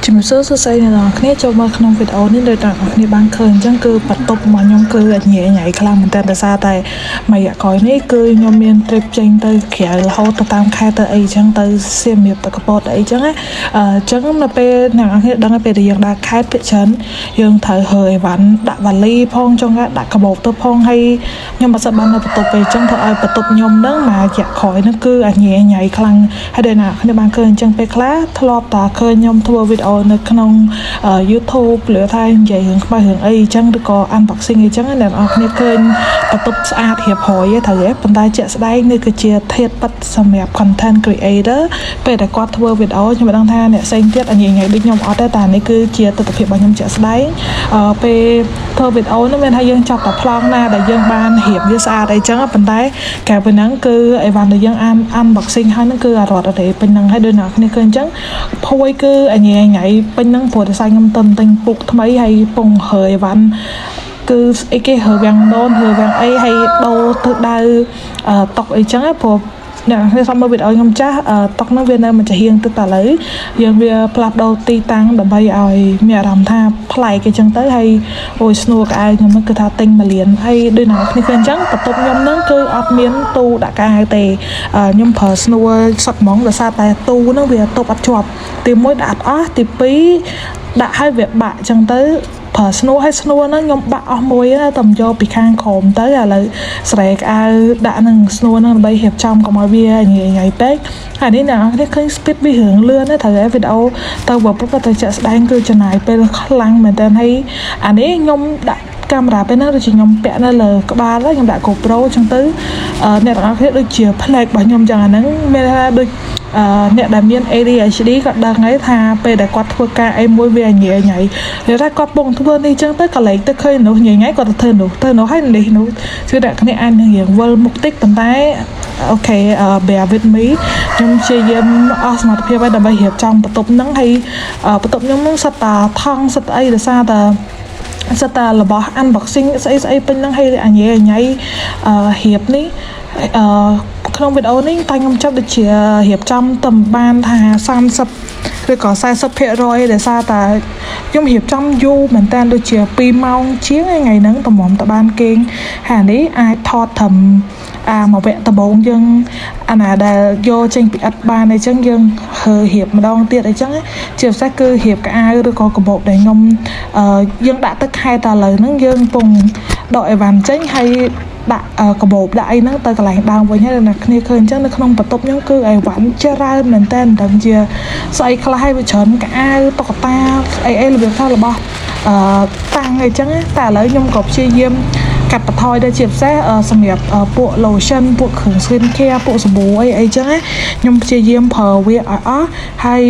ជំរាបសួរសួស្តីអ្នកនរគ្នាចូលមកក្នុងវីដេអូនេះដោយអ្នកនរគ្នាបានឃើញអញ្ចឹងគឺបន្ទប់របស់ខ្ញុំគឺញ៉ៃញ៉ៃខ្លាំងមែនតើដោយសារតែមួយរយៈក្រោយនេះគឺខ្ញុំមាន trip ចេញទៅក្រៅរហូតទៅតាមខេត្តទៅអីអញ្ចឹងទៅសៀមរាបទៅកពតអីអញ្ចឹងណាអញ្ចឹងនៅពេលអ្នកនរគ្នាដឹងពេលដែលយើងដើរខេត្តភាគច្រើនយើងត្រូវហើអីវ៉ាន់ដាក់វ៉ាលីផងចុងដាក់កាបូបទៅផងហើយខ្ញុំមិនសូវបាននៅបន្ទប់ពេលអញ្ចឹងធ្វើឲ្យបន្ទប់ខ្ញុំហ្នឹងមួយរយៈក្រោយហ្នឹងគឺញ៉ៃញ៉ៃខ្លាំងហើយដែលអ្នកគ្នាបានឃើញអញ្ចឹងពេលខ្លះធ្លាប់តែឃើញខ្ញុំធ្វើវីដេអូនៅក្នុង YouTube ឬថានិយាយរឿងខ្មៅរឿងអីអញ្ចឹងឬក៏ unboxing អីចឹងអ្នកនរគ្នាឃើញបន្ទប់ស្អាតរៀបរយទេត្រូវទេប៉ុន្តែជាក់ស្ដែងនេះគឺជាធាតុពិតសម្រាប់ content creator ពេលដែលគាត់ធ្វើវីដេអូខ្ញុំមិនដឹងថាអ្នកផ្សេងទៀតញ៉ៃញ៉ៃដូចខ្ញុំអត់ទេតែនេះគឺជាទស្សនវិជ្ជារបស់ខ្ញុំជាក់ស្ដែងពេលធ្វើវីដេអូនោះមានថាយើងចាប់តែប្លង់ណាដែលយើងបានរៀបវាស្អាតអីចឹងប៉ុន្តែកាលពីហ្នឹងគឺអីវ៉ាន់ដែលយើង unboxing ហើយហ្នឹងគឺអត់រត់ទេពេញហ្នឹងហើយដូចអ្នកគ្នាឃើញអញ្ចឹងភួយគឺញ៉ៃញ៉ៃពេញហ្នឹងព្រោះតែខ្ញុំទៅទិញពុកថ្មីហើយពងហើអីវ៉ាន់គឺអីគេហើវាំងដូនហើវាំងអីហើយដូរទៅដៅតុកអីចឹងព្រោះអ្នកខ្ញុំសុំមើលវីដេអូខ្ញុំចាស់តុកនោះវានៅមិនចាហៀងទៅតែឥឡូវយើងវាផ្លាស់ប្ដូរទីតាំងដើម្បីឲ្យមានអារម្មណ៍ថាប្លែកអីចឹងទៅហើយអូយស្នួរក្អែខ្ញុំហ្នឹងគឺថាទិញ1លានហើយដូចអ្នកគ្នាឃើញអញ្ចឹងបន្ទប់ខ្ញុំហ្នឹងគឺអត់មានទូដាក់កាវទេខ្ញុំប្រើស្នួរសុតហ្មងដោយសារតែទូហ្នឹងវាទប់អត់ជាប់ទី1ដាក់អត់អស់ទី2ដាក់ឲ្យវាបាក់អញ្ចឹងទៅប្រើស្នួរឲ្យស្នួរហ្នឹងខ្ញុំបាក់អស់មួយណាតែយកពីខាងក្រោមទៅឥឡូវស្រែកអាវដាក់នឹងស្នួរហ្នឹងដើម្បីរៀបចំកុំឲ្យវាញ៉ៃពេកហើយនេះអ្នកនរគ្នាឃើញ speed វារឿងលឿនណាត្រូវឲ្យវីដេអូទៅបើពុកទៅចាក់ស្ដែងគឺចំណាយពេលខ្លាំងមែនតើហើយអានេះខ្ញុំដាក់កាមេរ៉ាពេលហ្នឹងដូចជាខ្ញុំពាក់នៅលើក្បាលខ្ញុំដាក់ GoPro អញ្ចឹងទៅអ្នកនរគ្នាដូចជាផ្លែករបស់ខ្ញុំអញ្ចឹងអាហ្នឹងមានថាដូចអ្នកដែលមាន ADHD គាត់ដឹងហើយថាពេលដែលគាត់ធ្វើការអីមួយវាញ៉ៃញ៉ៃនិយាយថាគាត់ពងធ្វើនេះអញ្ចឹងទៅកលេចទៅឃើញនោះញ៉ៃញ៉ៃគាត់ទៅធ្វើនោះហើយនេះនោះគឺអ្នកគ្នាអាចនឹងរៀងវិលមុខតិចប៉ុន្តែអូខេ bear with me ខ្ញុំព្យាយាមអស់សមត្ថភាពឲ្យដើម្បីរៀបចំបន្ទប់ហ្នឹងហើយបន្ទប់ខ្ញុំហ្នឹងសិតតាថង់សិតអីដោយសារតែសិតតារបស់ unboxing ស្អីពេញហ្នឹងហើយញ៉ៃញ៉ៃរៀបនេះក្នុងវីដេអូនេះតែខ្ញុំចាប់ដូចជារៀបចំតំបានថា30ឬក៏40%ដោយសារតែខ្ញុំរៀបចំយូរមែនតើដូចជា2ម៉ោងជាងថ្ងៃហ្នឹងតម្រាំតបានគេងហើយនេះអាចថតត្រឹមមកវគ្គដំបូងយើងអាណាដែលយកចេញពីអិតបានអីចឹងយើងហើរៀបម្ដងទៀតអីចឹងជាពិសេសគឺរៀបកៅអៅឬក៏កាបូបដែលខ្ញុំយើងដាក់ទឹកខែតែឥឡូវហ្នឹងយើងកំពុងដកអីវ៉ាន់ចេញហើយដាក់កាបូបដាក់អីហ្នឹងទៅកន្លែងដើមវិញហើយអ្នកគ្នាឃើញអញ្ចឹងនៅក្នុងបន្ទប់ខ្ញុំគឺអីវ៉ាន់ច្រើនមែនតើមិនដឹងជាស្អីខ្លះហើយវាច្រើនកៅអៅតុក្កតាអីរបៀបថារបស់តាំងអីចឹងតែឥឡូវខ្ញុំក៏ព្យាយាមកាត់បន្ថយដែរជាពិសេសសម្រាប់ពួក lotion ពួកគ្រឿង skin care ពួកសាប៊ូអីចឹងខ្ញុំព្យាយាមប្រើវាឲ្យអស់ហើយ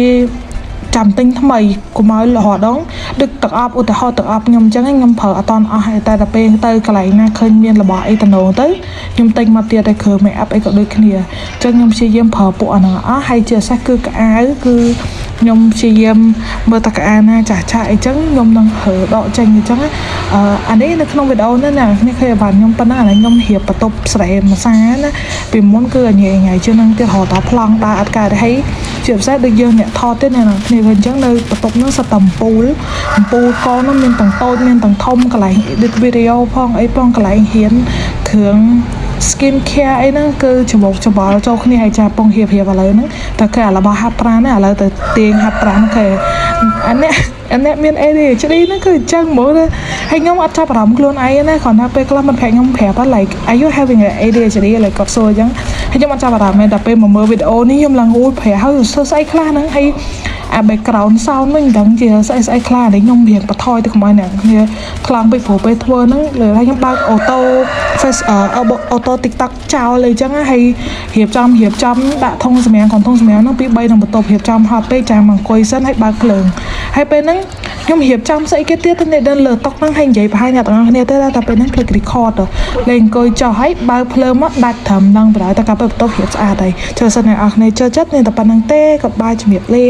ចាំទិញថ្មីកុំឲ្យរហ័សដងដឹកទឹកអប់ឧទាហរណ៍ទឹកអប់ខ្ញុំអញ្ចឹងខ្ញុំប្រើអត់តន់អស់ហើយតែដល់ពេលទៅកន្លែងណាឃើញមានរបស់អីតំណងទៅខ្ញុំទិញមកទៀតឲ្យគ្រឿង make up អីក៏ដូចគ្នាអញ្ចឹងខ្ញុំព្យាយាមប្រើពួកអាហ្នឹងអស់ហើយជាពិសេសគឺកៅអៅគឺខ្ញុំព្យាយាមមើលតកៅអៅណាចាស់អីចឹងខ្ញុំនឹងរើដកចេញអញ្ចឹងអានេះនៅក្នុងវីដេអូនេះណាគ្នាឃើញបានខ្ញុំប៉ុណ្ណឹងឥឡូវខ្ញុំរៀបបន្ទប់ស្រែម្សាណាពីមុនគឺញ៉ៃញ៉ៃជាងនឹងទៀតរហូតដល់ប្លង់ដើរអត់កើតហើយជាពិសេសដូចយើងអ្នកថតទៀតណាគ្នាឃើញអញ្ចឹងនៅបន្ទប់នោះសិតតែអំពូលកនោះមានទាំងតូចមានទាំងធំកន្លែង edit video ផងអីផងកន្លែងហ៊ានគ្រឿង skin care អីហ្នឹងគឺច្បល់ចូលគ្នាហើយចាពងហៀបឥឡូវហ្នឹងតែគេរបស់ហាត់ប្រាណណាឥឡូវទៅទាញហាត់ប្រាណគេអានេះមាន ADHD ហ្នឹងគឺអញ្ចឹងហ្មងហើយខ្ញុំអត់ចាប់អារម្មណ៍ខ្លួនឯងណាគ្រាន់តែពេលខ្លះមិនប្រាក់ខ្ញុំប្រាប់ថា like are you having an ADHD like គាត់សួរអញ្ចឹងហើយខ្ញុំអត់ចាប់អារម្មណ៍ទេតែពេលមកមើលវីដេអូនេះខ្ញុំឡើងអូយប្រែហើយសើស្អីខ្លះហ្នឹងហើយអា background sound វិញមិនដឹងជាស្អីខ្លះនេះខ្ញុំរៀងបន្ថយទៅកុំឲ្យអ្នកគ្នាខ្លាំងពេកព្រោះពេលធ្វើហ្នឹងលើខ្ញុំបើកអូតូ face អូតូ TikTok ចោលអីចឹងហើយរៀបចំដាក់ធុងសម្រាមហ្នឹងពី3នឹងបន្ទប់រៀបចំហត់ពេកចាំអង្គុយសិនហើយបើកភ្លើងហើយពេលហ្នឹងខ្ញុំរៀបចំស្អីគេទៀតទៅនៅលើតុហ្នឹងហើយនិយាយប្រហែលអ្នកទាំងអស់គ្នាទៅតែពេលហ្នឹង click record លេងអង្គុយចុះហើយបើកភ្លើងមកដាច់ត្រឹមហ្នឹងបណ្ដោយតែកាប់ទៅបន្ទប់រៀបស្អាតហើយចូលសិនអ្នកទាំងអស់គ្នាចូលចិត្តមានតែប៉ុណ្្នឹងទេក៏បាយជំរាបលា